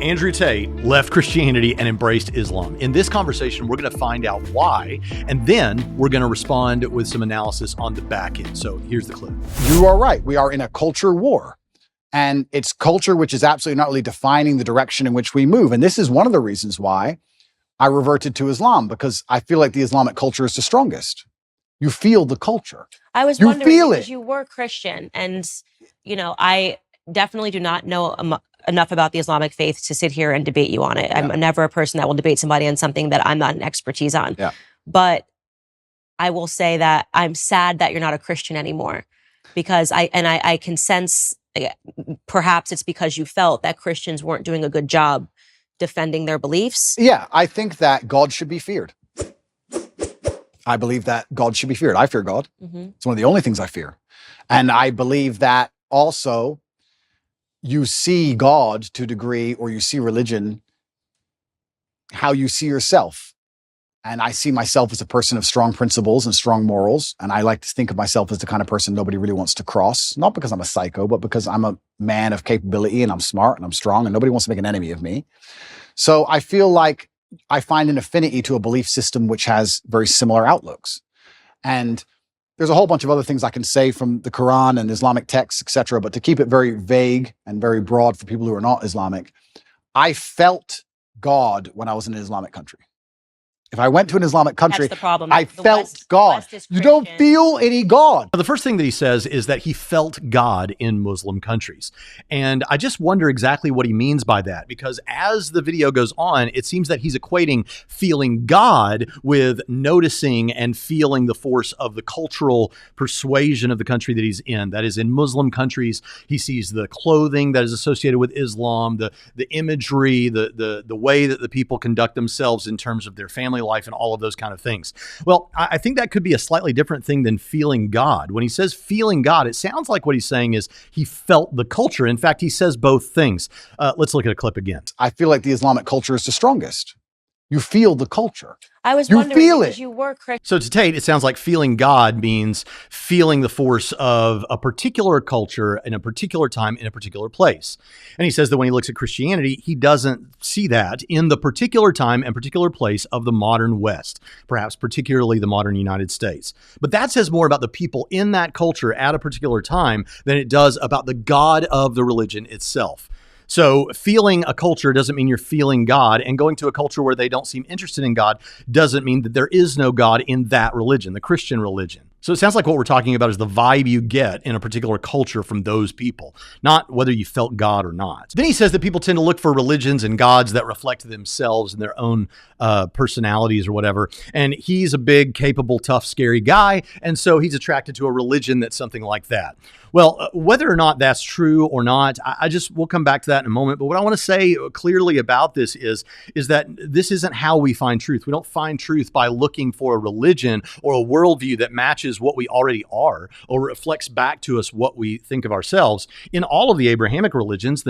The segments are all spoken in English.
Andrew Tate left Christianity and embraced Islam. In this conversation, we're going to find out why, and then we're going to respond with some analysis on the back end. So here's the clip. You are right. We are in a culture war. And it's culture which is absolutely not really defining the direction in which we move. And this is one of the reasons why I reverted to Islam, because I feel like the Islamic culture is the strongest. You feel the culture. I was wondering because you were Christian, and I definitely do not know enough about the Islamic faith to sit here and debate you on it. Yeah. I'm never a person that will debate somebody on something that I'm not an expertise on. Yeah. But I will say that I'm sad that you're not a Christian anymore, because I can sense, perhaps it's because you felt that Christians weren't doing a good job defending their beliefs. Yeah, I think that God should be feared. I believe that God should be feared. I fear God. Mm-hmm. It's one of the only things I fear. And I believe that also you see God to a degree, or you see religion, how you see yourself. And I see myself as a person of strong principles and strong morals. And I like to think of myself as the kind of person nobody really wants to cross, not because I'm a psycho, but because I'm a man of capability and I'm smart and I'm strong and nobody wants to make an enemy of me. So I feel like I find an affinity to a belief system which has very similar outlooks. And there's a whole bunch of other things I can say from the Quran and Islamic texts, etc. But to keep it very vague and very broad for people who are not Islamic, I felt God when I was in an Islamic country. If I went to an Islamic country, that's the problem. I felt God. You don't feel any God. The first thing that he says is that he felt God in Muslim countries. And I just wonder exactly what he means by that, because as the video goes on, it seems that he's equating feeling God with noticing and feeling the force of the cultural persuasion of the country that he's in. That is, in Muslim countries, he sees the clothing that is associated with Islam, the imagery, the way that the people conduct themselves in terms of their family life and all of those kind of things. Well, I think that could be a slightly different thing than feeling God. When he says feeling God, it sounds like what he's saying is he felt the culture. In fact, he says both things. Let's look at a clip again. I feel like the Islamic culture is the strongest. You feel the culture. I was wondering because you were Christian. So to Tate, it sounds like feeling God means feeling the force of a particular culture in a particular time in a particular place. And he says that when he looks at Christianity, he doesn't see that in the particular time and particular place of the modern West, perhaps particularly the modern United States. But that says more about the people in that culture at a particular time than it does about the God of the religion itself. So feeling a culture doesn't mean you're feeling God, and going to a culture where they don't seem interested in God doesn't mean that there is no God in that religion, the Christian religion. So it sounds like what we're talking about is the vibe you get in a particular culture from those people, not whether you felt God or not. Then he says that people tend to look for religions and gods that reflect themselves and their own personalities or whatever. And he's a big, capable, tough, scary guy. And so he's attracted to a religion that's something like that. Well, whether or not that's true or not, we'll come back to that in a moment. But what I want to say clearly about this is that this isn't how we find truth. We don't find truth by looking for a religion or a worldview that matches what we already are or reflects back to us what we think of ourselves. In all of the Abrahamic religions,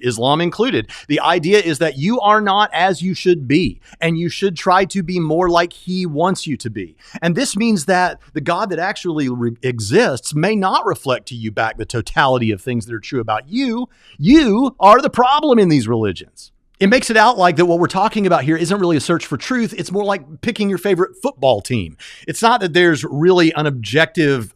Islam included, the idea is that you are not as you should be, and you should try to be more like he wants you to be. And this means that the God that actually exists may not reflect to you back the totality of things that are true about you. You are the problem in these religions. It makes it out like that what we're talking about here isn't really a search for truth. It's more like picking your favorite football team. It's not that there's really an objective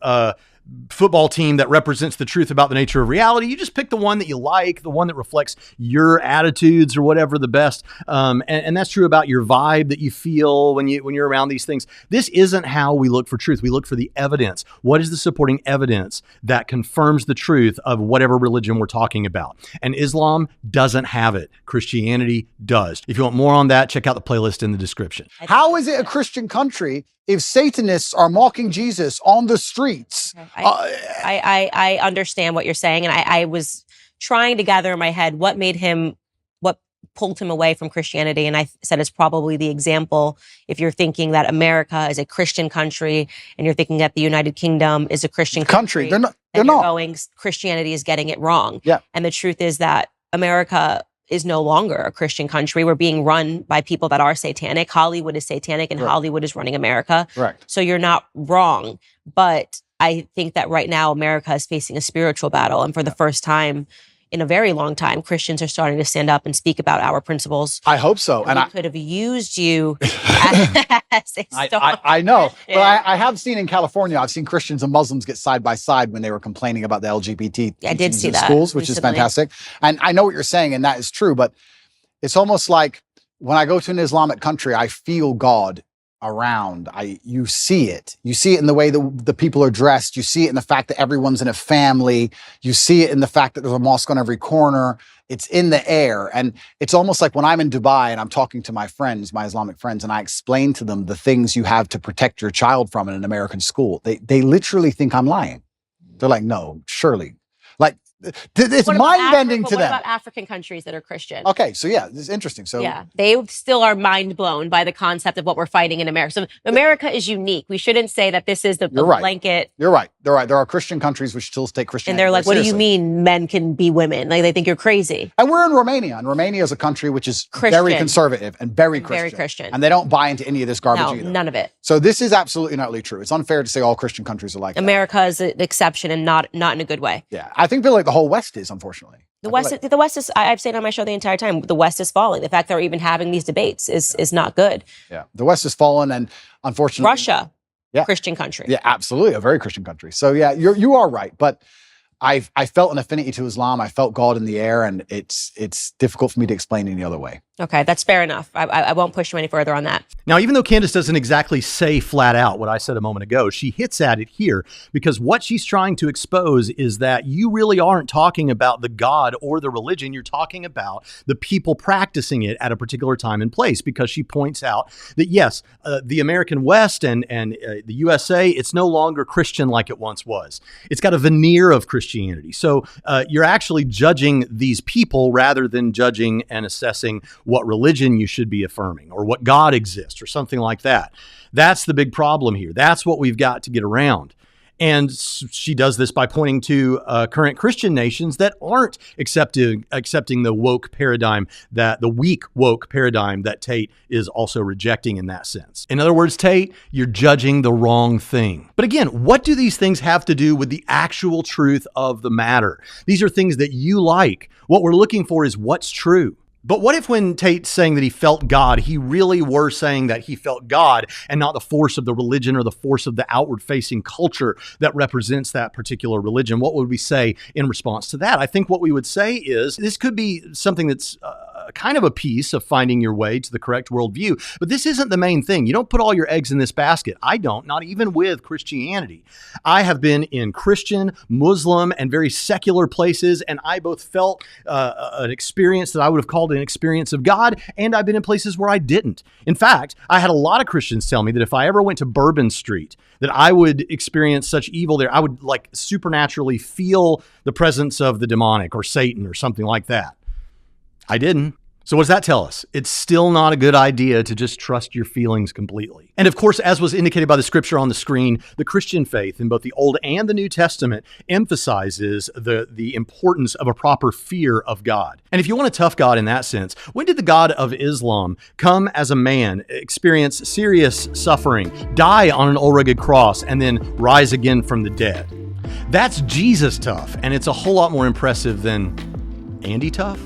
football team that represents the truth about the nature of reality. You just pick the one that you like, the one that reflects your attitudes or whatever the best. And that's true about your vibe that you feel when you're around these things. This isn't how we look for truth. We look for the evidence. What is the supporting evidence that confirms the truth of whatever religion we're talking about? And Islam doesn't have it. Christianity does. If you want more on that, check out the playlist in the description. How is it a Christian country if Satanists are mocking Jesus on the streets? I understand what you're saying. And I was trying to gather in my head what pulled him away from Christianity. And I said it's probably the example. If you're thinking that America is a Christian country and you're thinking that the United Kingdom is a Christian country, they're not. Christianity is getting it wrong. Yeah. And the truth is that America is no longer a Christian country. We're being run by people that are satanic. Hollywood is satanic, and Hollywood is running America. Right. So you're not wrong. But I think that right now America is facing a spiritual battle. And for the first time in a very long time, Christians are starting to stand up and speak about our principles. I hope so. And I could have used you as a I know. But I have seen in California, I've seen Christians and Muslims get side by side when they were complaining about the LGBT I did see in that schools, which recently. is fantastic. And I know what you're saying, and that is true. But it's almost like when I go to an Islamic country, I feel God around. You see it. You see it in the way that the people are dressed. You see it in the fact that everyone's in a family. You see it in the fact that there's a mosque on every corner. It's in the air. And it's almost like when I'm in Dubai and I'm talking to my friends, my Islamic friends, and I explain to them the things you have to protect your child from in an American school. They literally think I'm lying. They're like, no, surely. Like, it's mind-bending to them. What about African countries that are Christian? Okay, so yeah, this is interesting. So yeah, they still are mind blown by the concept of what we're fighting in America. So America is unique. We shouldn't say that this is the blanket. You're right. They're right. There are Christian countries which still take Christianity. And they're like, what do you mean men can be women? Like, they think you're crazy. And we're in Romania. And Romania is a country which is Christian. very conservative and very Christian. Very Christian. And they don't buy into any of this garbage either. None of it. So this is absolutely not true. It's unfair to say all Christian countries are like America is an exception and not in a good way. Yeah. I think like the whole West is, unfortunately. The West is, I've said on my show the entire time, the West is falling. The fact that we're even having these debates is not good. Yeah. The West has fallen, and unfortunately Russia, Christian country. Yeah, absolutely. A very Christian country. So yeah, you are right. But I felt an affinity to Islam. I felt God in the air, and it's difficult for me to explain any other way. Okay, that's fair enough. I won't push you any further on that. Now, even though Candace doesn't exactly say flat out what I said a moment ago, she hits at it here because what she's trying to expose is that you really aren't talking about the God or the religion. You're talking about the people practicing it at a particular time and place, because she points out that, yes, the American West and the USA, it's no longer Christian like it once was. It's got a veneer of Christianity. So you're actually judging these people rather than judging and assessing what religion you should be affirming or what God exists or something like that. That's the big problem here. That's what we've got to get around. And she does this by pointing to current Christian nations that aren't accepting the woke paradigm, that the weak woke paradigm that Tate is also rejecting in that sense. In other words, Tate, you're judging the wrong thing. But again, what do these things have to do with the actual truth of the matter? These are things that you like. What we're looking for is what's true. But what if when Tate's saying that he felt God, he really were saying that he felt God and not the force of the religion or the force of the outward-facing culture that represents that particular religion? What would we say in response to that? I think what we would say is this could be something that's kind of a piece of finding your way to the correct worldview, but this isn't the main thing. You don't put all your eggs in this basket. I don't, not even with Christianity. I have been in Christian, Muslim, and very secular places, and I both felt an experience that I would have called an experience of God, and I've been in places where I didn't. In fact, I had a lot of Christians tell me that if I ever went to Bourbon Street, that I would experience such evil there. I would like supernaturally feel the presence of the demonic or Satan or something like that. I didn't. So what does that tell us? It's still not a good idea to just trust your feelings completely. And of course, as was indicated by the scripture on the screen, the Christian faith in both the Old and the New Testament emphasizes the importance of a proper fear of God. And if you want a tough God in that sense, when did the God of Islam come as a man, experience serious suffering, die on an old rugged cross, and then rise again from the dead? That's Jesus tough, and it's a whole lot more impressive than Andy tough.